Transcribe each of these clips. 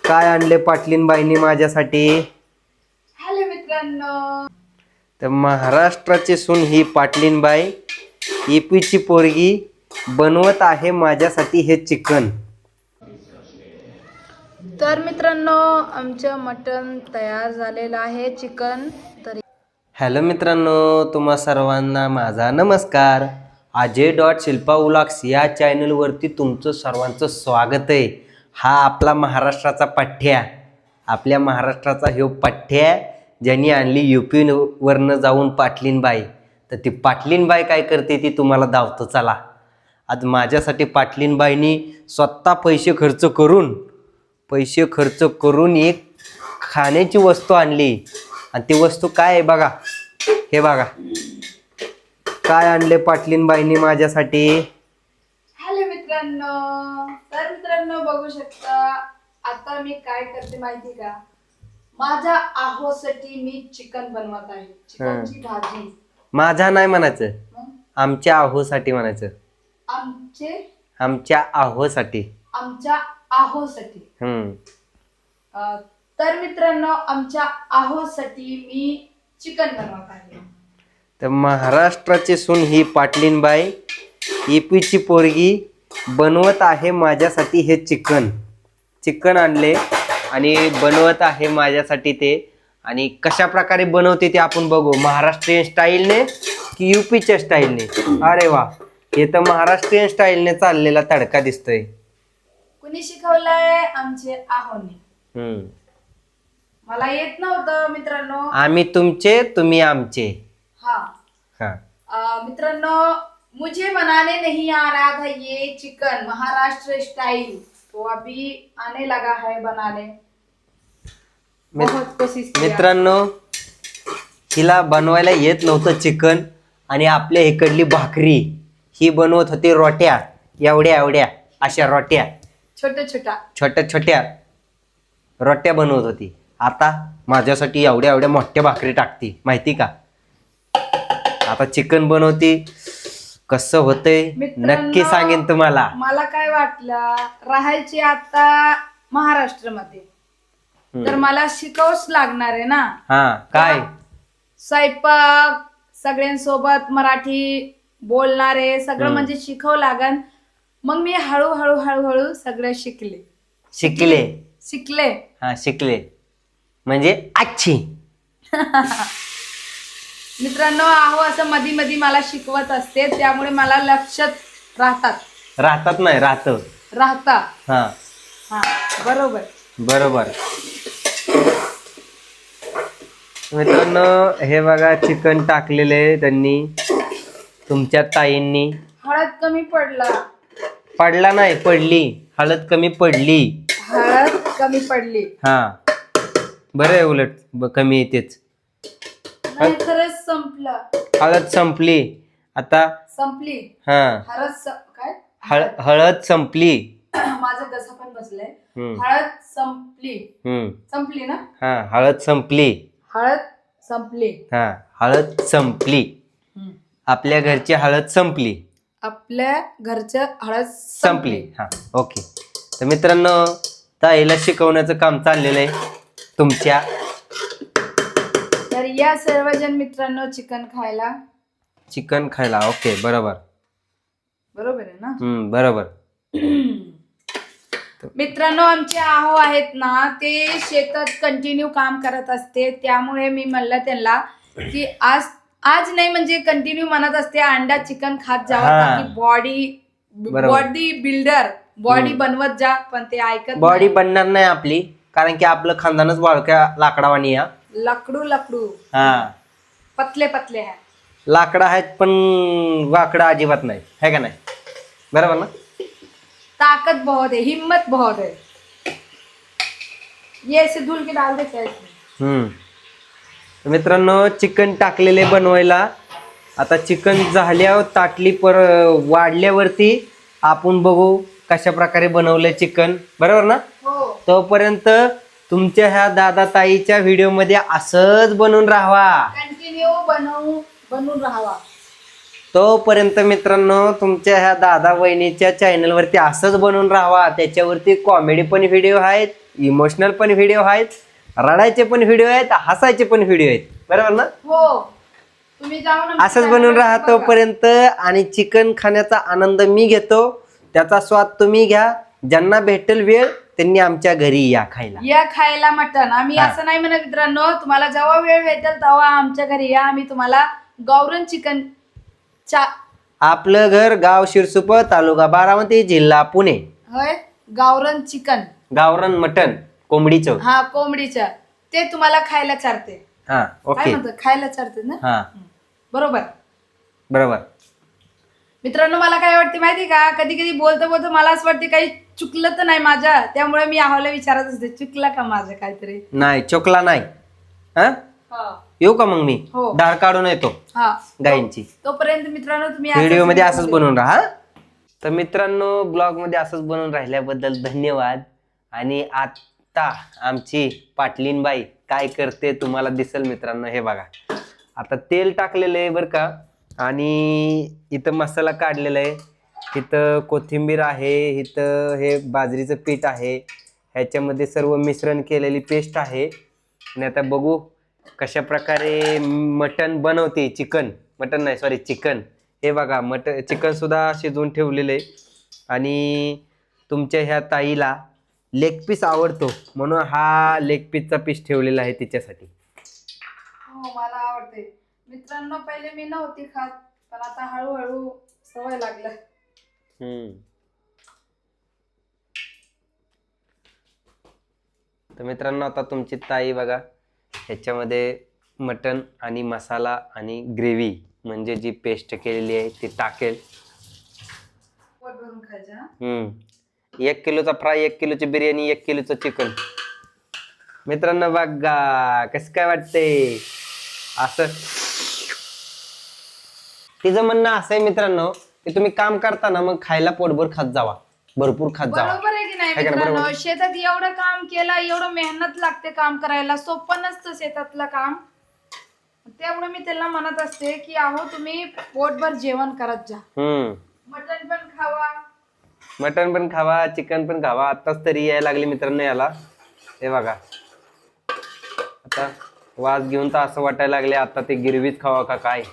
काय आणले पाटलीनबाईंनी माझ्यासाठी? हॅलो मित्रांनो, तर महाराष्ट्राची सून ही पाटलीनबाई ईपीची पोरगी बनवत आहे माझ्यासाठी हे चिकन. तर मित्रांनो आमचं मटण तयार झालेलं आहे, चिकन. तर हॅलो मित्रांनो, तुम्हा सर्वांना माझा नमस्कार. अजय.शिल्पा व्लॉग्स या चॅनलवरती तुमचं सर्वांचं स्वागत आहे. हा आपला महाराष्ट्राचा पठ्ठ्या, आपल्या महाराष्ट्राचा ह्यो पठ्ठ्या ज्यांनी आणली UP वरनं जाऊन पाटलीनबाई. तर ती पाटलीनबाई काय करते ती तुम्हाला दावतो चला. आज माझ्यासाठी पाटलीनबाईंनी स्वतः पैसे खर्च करून एक खाण्याची वस्तू आणली. आणि ती वस्तू काय आहे बघा, हे बघा काय आणले पाटलीनबाईंनी माझ्यासाठी. हॅलो मित्रांनो, तर मित्रांनो बघू शकता आता मी काय करते माहिती का, माझ्या आहोसाठी मी चिकन बनवत आहे. चिकनची भाजी. माझा नाही म्हणायचं, आमच्या आहोसाठी म्हणायचं. आमच्या आहोसाठी. तर मित्रांनो आमच्या आहोसाठी मी चिकन बनवत आहे. तर महाराष्ट्राची सून ही पाटलीनबाई ईपीची पोरगी बनवत आहे माझ्यासाठी हे चिकन आणले आणि बनवत आहे माझ्यासाठी ते. आणि कशा प्रकारे बनवते ते आपण बघू, महाराष्ट्रीयन स्टाईलने की UPच्या स्टाईलने. अरे वा, हे तर महाराष्ट्रीयन स्टाईलने चाललेला तडका दिसतोय. कुणी शिकवलाय? आमचे आहोने. मला येत नव्हतं मित्रांनो. आम्ही तुमचे, तुम्ही आमचे. मित्रांनो मुझे बनाने नहीं आ रहा था ये चिकन महाराष्ट्र स्टाइल, तो अभी आने लगा है बनाने. बहुत कोशिश किया. मित्रांनो हिला बनवायला येत नव्हतं चिकन, आणि आपल्या इकडली भाकरी ही बनवत होती रोट्या, एवढ्या अशा रोट्या, छोट्या रोट्या बनवत होती. आता माझ्यासाठी एवढ्या मोठ्या भाकरी टाकती माहिती का. आता चिकन बनवती. कसं होतंय नक्की सांगेन तुम्हाला. मला काय वाटलं, राहायची आता महाराष्ट्रामध्ये, तर मला शिकवच लागणार आहे ना. काय स्वयंपाक, सगळ्यांसोबत मराठी बोलणारे सगळं म्हणजे शिकव लागन. मग मी हळूहळू सगळं शिकले म्हणजे अच्छी. मित्रांनो आहो असं मधी मला शिकवत असते, त्यामुळे मला लक्षात राहतात नाही राहता. हा बरोबर. मित्रांनो हे बघा चिकन टाकलेले त्यांनी, तुमच्या ताईंनी. हळद कमी पडला नाही, पडली. हळद कमी पडली. बरं आहे, उलट कमी येतेच. खरंच संपलं. हळद संपली आता. हळद संपली. माझं कसं पण बसलंय. हळद संपली ना. हळद संपली. आपल्या घरची हळद संपली. ओके. तर मित्रांनो ताईला शिकवण्याचं काम चाललेलं आहे तुमच्या. तर या सर्वजण मित्रांनो चिकन खायला. ओके, बरोबर आहे ना. बरोबर. मित्रांनो आमचे आहो आहेत ना, ते शेतात कंटिन्यू काम करत असते, त्यामुळे मी म्हणलं त्यांना की आज नाही म्हणजे कंटिन्यू म्हणत असते अंडा चिकन खात जावा, बॉडी बिल्डर बॉडी बनवत जा. पण ते ऐकत बॉडी बनणार नाही आपली, कारण की आपलं खानदानच बाळक्या लाकडावानी. लकडू पतले आहे. लाकडं आहेत पण वाकडं अजिबात नाही, है का नाही. बरोबर ना. ताकत बहुत है, हिम्मत बहुत है. ये ऐसे धुल के डाल देते हैं. मित्रांनो चिकन टाकलेले बनवायला. आता चिकन झाल्यावर ताटली वाढल्यावरती आपण बघू कशा प्रकारे बनवलंय चिकन. बरोबर ना. तोपर्यंत तुमच्या ह्या दादा ताईच्या व्हिडिओ मध्ये असंच बनवून राहावा, कंटिन्यू बनवून राहावा. तोपर्यंत मित्रांनो तुमच्या ह्या दादा वहिनीच्या चॅनलवरती असंच बनवून राहावा. त्याच्यावरती कॉमेडी पण व्हिडिओ आहेत, इमोशनल पण व्हिडिओ आहेत, रडायचे पण व्हिडिओ आहेत, हसायचे पण व्हिडिओ आहेत. बरोबर ना? हो, तुम्ही जाऊन असंच बनवून राहा तोपर्यंत. आणि चिकन खाण्याचा आनंद मी घेतो, त्याचा स्वाद तुम्ही घ्या. ज्यांना भेटेल वेळ त्यांनी आमच्या घरी या खायला मटण. आम्ही असं नाही म्हणत मित्रांनो, तुम्हाला जेव्हा वेळ भेटेल तेव्हा आमच्या घरी या. आम्ही तुम्हाला गावरान चिकन आपलं घर गाव शिरसुप, तालुका बारामती, जिल्हा पुणे. होय, गावरान चिकन, गावरान मटण कोंबडीचं. हा, कोंबडीचं ते तुम्हाला खायला चारते. हा, काय ओके. म्हणतो, खायला चारते ना? हा, बरोबर. बरोबर. मित्रांनो, मला काय वाटते माहिती का, कधी कधी बोलतो बोलतो मला असं वाटते काही चुकलं तर नाही माझ्या, त्यामुळे मी आहोला विचारत असते चुकलं का माझं काहीतरी. नाही, चुकला नाही. हा, हा. येऊ का मग मी? हो. डाळ काढून येतो हा, गायींची. तोपर्यंत मित्रांनो तुम्ही व्हिडिओ मध्ये असंच बनवून राहा. तर मित्रांनो, ब्लॉग मध्ये असंच बनवून राहिल्याबद्दल धन्यवाद. आणि आता आमची पाटलीनबाई काय करते तुम्हाला दिसेल मित्रांनो. हे बघा, आता तेल टाकलेलं आहे बरं का, आणि इथं मसाला काढलेला आहे, इथं कोथिंबीर आहे, इथं हे बाजरीचं पीठ आहे, ह्याच्यामध्ये सर्व मिश्रण केलेली पेस्ट आहे. आणि आता बघू कशा प्रकारे मटण बनवते. मटण नाही, सॉरी, चिकन. हे बघा, चिकन सुद्धा शिजवून ठेवलेलं आहे. आणि तुमच्या ह्या ताईला लेग पीस आवडतो म्हणून हा लेग पीसचा पीस ठेवलेला आहे तिच्यासाठी. हो, मला आवडते मित्रांनो. पहिले मी नव्हती खात, पण आता हळूहळू सवय लागलं. तर मित्रांनो, आता तुमची ताई बघा ह्याच्यामध्ये मटण आणि मसाला आणि ग्रेव्ही म्हणजे जी पेस्ट केलेली आहे ती टाकेल. पोट भरून खायचं. 1 किलोचा फ्राय, 1 किलोची बिर्याणी, 1 किलोचं चिकन. मित्रांनो बघा कसं काय वाटतंय. असं तिचं म्हणणं असं आहे मित्रांनो की तुम्ही काम करताना मग खायला पोटभर खात जावा, भरपूर खात जावा. बरोबर आहे की नाही है का नाही? मित्रांनो? बरोबर. शेतात एवढं काम केलं, एवढं मेहनत लागते काम करायला, सोपं नसतं शेतातलं काम. त्यामुळे मी त्याला म्हणत असते की अहो तुम्ही पोटभर जेवण करत जा. मटण पण खावा, मटण पण खावा, चिकन पण खावा. आताच तरी यायला लागली मित्रांनो याला. हे बघा, आता वास घेऊन तर असं वाटायला लागले आता ते गिरवीच खावा का काय.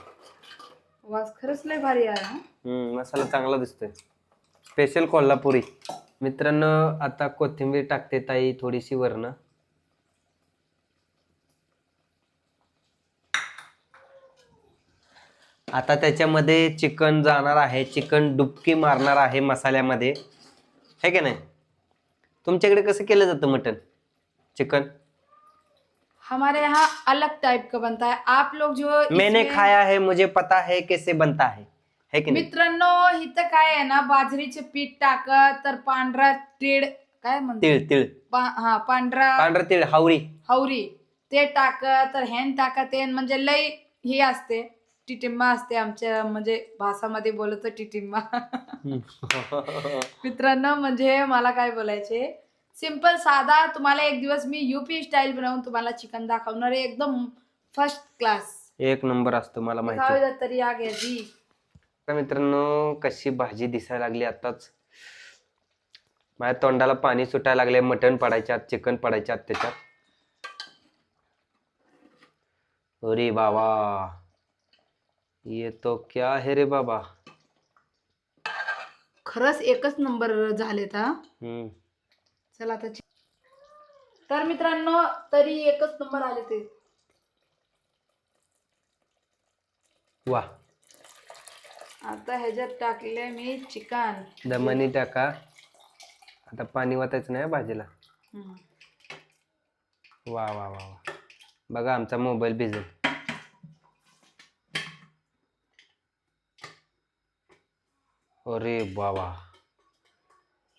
वास खरंच लय भारी आहे. मसाला चांगला दिसतोय, स्पेशल कोल्हापुरी. मित्रांनो, आता कोथिंबीर टाकते ताई थोडीशी वरनं. आता त्याच्यामध्ये चिकन जाणार आहे, चिकन डुबकी मारणार आहे मसाल्यामध्ये, है की नाही? तुमच्याकडे कसं केलं जातं मटन चिकन? हमारे यहाँ अलग टाइप का बनता है. आप लोग जो मैंने खाया है, मुझे पता है कैसे बनता है की नाही? मित्रांनो, इथं काय आहे ना, बाजरीचे पीठ टाकत तर पांढरा तीळ, काय म्हणतात, तीळ तीळ हा, पांढरा तीळ, हावरी ते टाकत तर हेन टाकत येन, म्हणजे लय हे असते, टिटिम्मा असते आमच्या म्हणजे भाषामध्ये बोलत टिटिम्मा. मित्रांनो, म्हणजे मला काय बोलायचे, सिंपल साधा. तुम्हाला एक दिवस मी युपी स्टाईल बनवून तुम्हाला चिकन दाखवणार आहे, एकदम फर्स्ट क्लास, 1 नंबर असतो, मला माहिती आहे. तरी या घ्यायची. तर मित्रांनो, कशी भाजी दिसायला लागली आताच. माझ्या तोंडाला पाणी सुटायला लागले. मटण पडायच्यात, चिकन पडायच्यात त्याच्यात. अरे बाबा, ये तो क्या है रे बाबा. खरंच एकच नंबर झालेत हा. चला आता. तर मित्रांनो, तरी एकच नंबर आले ते. वा, आता ह्याच्यात टाकले मी चिकन. दमानी टाका. आता पाणी वाटायचं नाही भाजीला. वा वा वा वा, बघा आमचा मोबाईल भिजेल. अरे बाबा,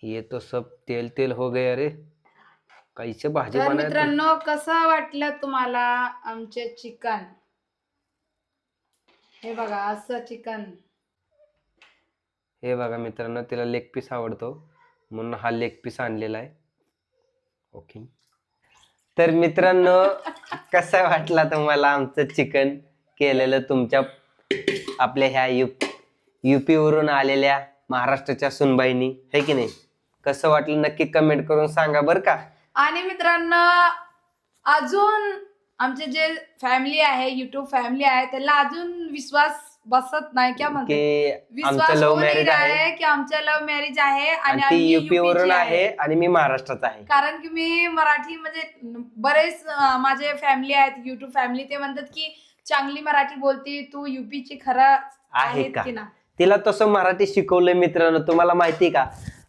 ये तो सब तेल तेल हो गया रे. कैसे भाजी तर बनाय. मित्रांनो, कसं वाटलं तुम्हाला आमचे चिकन? हे बघा असं चिकन. हे बघा मित्रांनो, तिला लेग पीस आवडतो म्हणून हा लेग पीस आणलेला आहे. ओके. तर मित्रांनो, कसा वाटला तुम्हाला आमचं चिकन केलेलं तुमच्या आपल्या ह्या UP वरून आलेल्या महाराष्ट्राच्या सुनबाईनी, है की नाही? कसं वाटलं नक्की कमेंट करून सांगा बरं का. आणि मित्रांनो, अजून आमचे जे फॅमिली आहे, युट्यूब फॅमिली आहे, त्याला अजून विश्वास बसत नाही क्या म्हणते, की आमचं विश्वास लव्ह होऊ नाही मॅरेज रहा आहे है की आमचं लव्ह मॅरेज आहे आणि आणि ती आम्ही UP वरून UP ची आहे आणि मी महाराष्ट्राचा आहे. कारण की मी मराठी म्हणजे बरेच माझे फॅमिली आहेत, युट्यूब फॅमिली, ते म्हणतात की चांगली मराठी बोलती तू, UP ची खरं आहे आहेत का? की ना. तिला तसं मराठी शिकवलंय मित्रांनो. तुम्हाला माहिती का?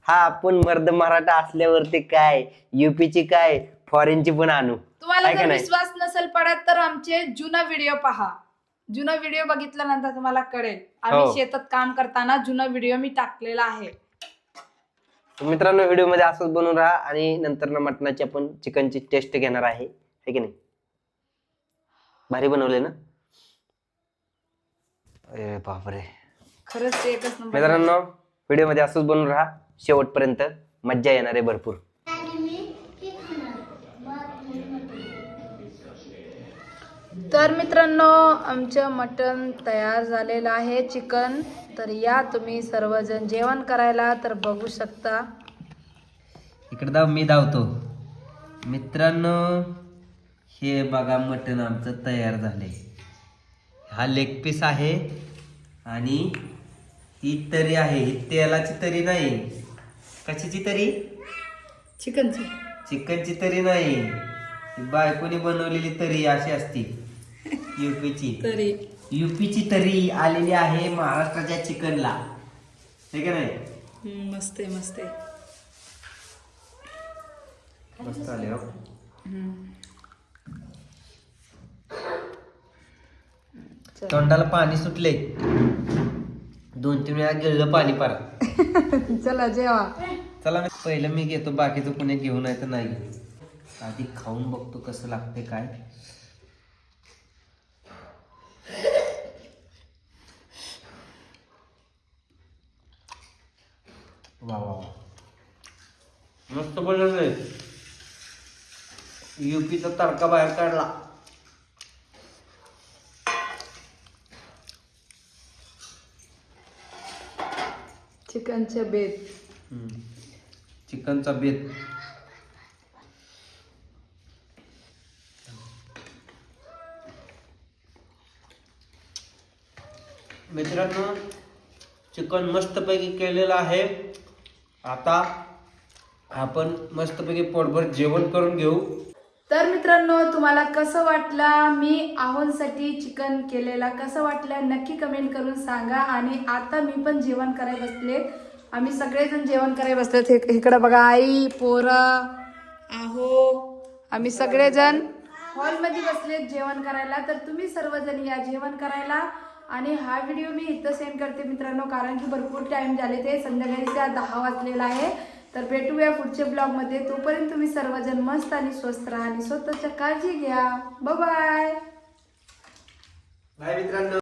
हा आपण मर्द मराठा असल्यावरती काय UP ची काय फॉरेनची पण आणू. तुम्हाला आहे का जर नाही? विश्वास नसेल पडत तर आमचे जुना व्हिडिओ पहा. जुना व्हिडिओ बघितल्यानंतर तुम्हाला कळेल. आम्ही हो. शेतात काम करताना जुना व्हिडिओ मी टाकलेला आहे. तर मित्रांनो, व्हिडिओ मध्ये असंच बनवून राहा आणि नंतर ना मटणाची आपण चिकनची टेस्ट घेणार आहे, है की नाही? भारी बनवले ना? अरे बापरे. खरंच एकच नंबर. मित्रांनो, व्हिडिओ मध्ये असंच बनवून राहा, शेवटपर्यंत मज्जा येणार आहे भरपूर. तर मित्रांनो, आमचं मटण तयार झालेलं आहे, चिकन. तर या तुम्ही सर्वजण जेवण करायला. तर बघू शकता. इकडे धाव, मी धावतो. मित्रांनो, हे बघा मटण आमचं तयार झाले. हा लेग पीस आहे आणि ही तरी आहे. ही तेलाची तरी नाही. कशाची तरी? चिकनची. चिकनची तरी नाही, ही बायकोनी बनवलेली तरी अशी असती. युपीची तरी युपीची तरी आलेली आहे महाराष्ट्राच्या चिकनला, हे का नाही? मस्त आहे, मस्त आहे. मस्त आले हो. तोंडाला पाणी सुटले. 2-3 वेळा गिळलं पाणी पार. चला जेवा. चला, पहिलं मी घेतो, बाकीचं कोणी घेऊन आहे तर नाही घेऊ. आधी खाऊन बघतो कसं लागते काय. वा वा वा, मस्त बनवलंय. UPचा तडका बाहेर काढला. चिकनचे बेत. चिकनचा बेत. मित्रांनो, चिकन मस्तपैकी केलेलं आहे. आता आपण मस्तपैकी पोटभर जेवण करून घेऊ. तर मित्रांनो, तुम्हाला कसं वाटलं मी आहोंसाठी चिकन केलेला, कसं वाटलं नक्की कमेंट करून सांगा. आणि आता मी पण जेवण करायला बसले. आम्ही सगळेजण जेवण करायला बसले. इकडं बघा, आई, पोरं, आहो, आम्ही सगळेजण हॉलमध्ये बसले जेवण करायला. तर तुम्ही सर्वजण या जेवण करायला. आणि हा व्हिडिओ मी इथं सेंड करते मित्रांनो, कारण की भरपूर टाइम झाले, ते संध्याकाळीच्या 10 वाजलेला आहे. तर भेटूया पुढच्या ब्लॉगमध्ये. तोपर्यंत तुम्ही सर्वजण मस्त आणि स्वस्त राहा आणि स्वतःच्या काळजी घ्या. Bye bye. बाय मित्रांनो.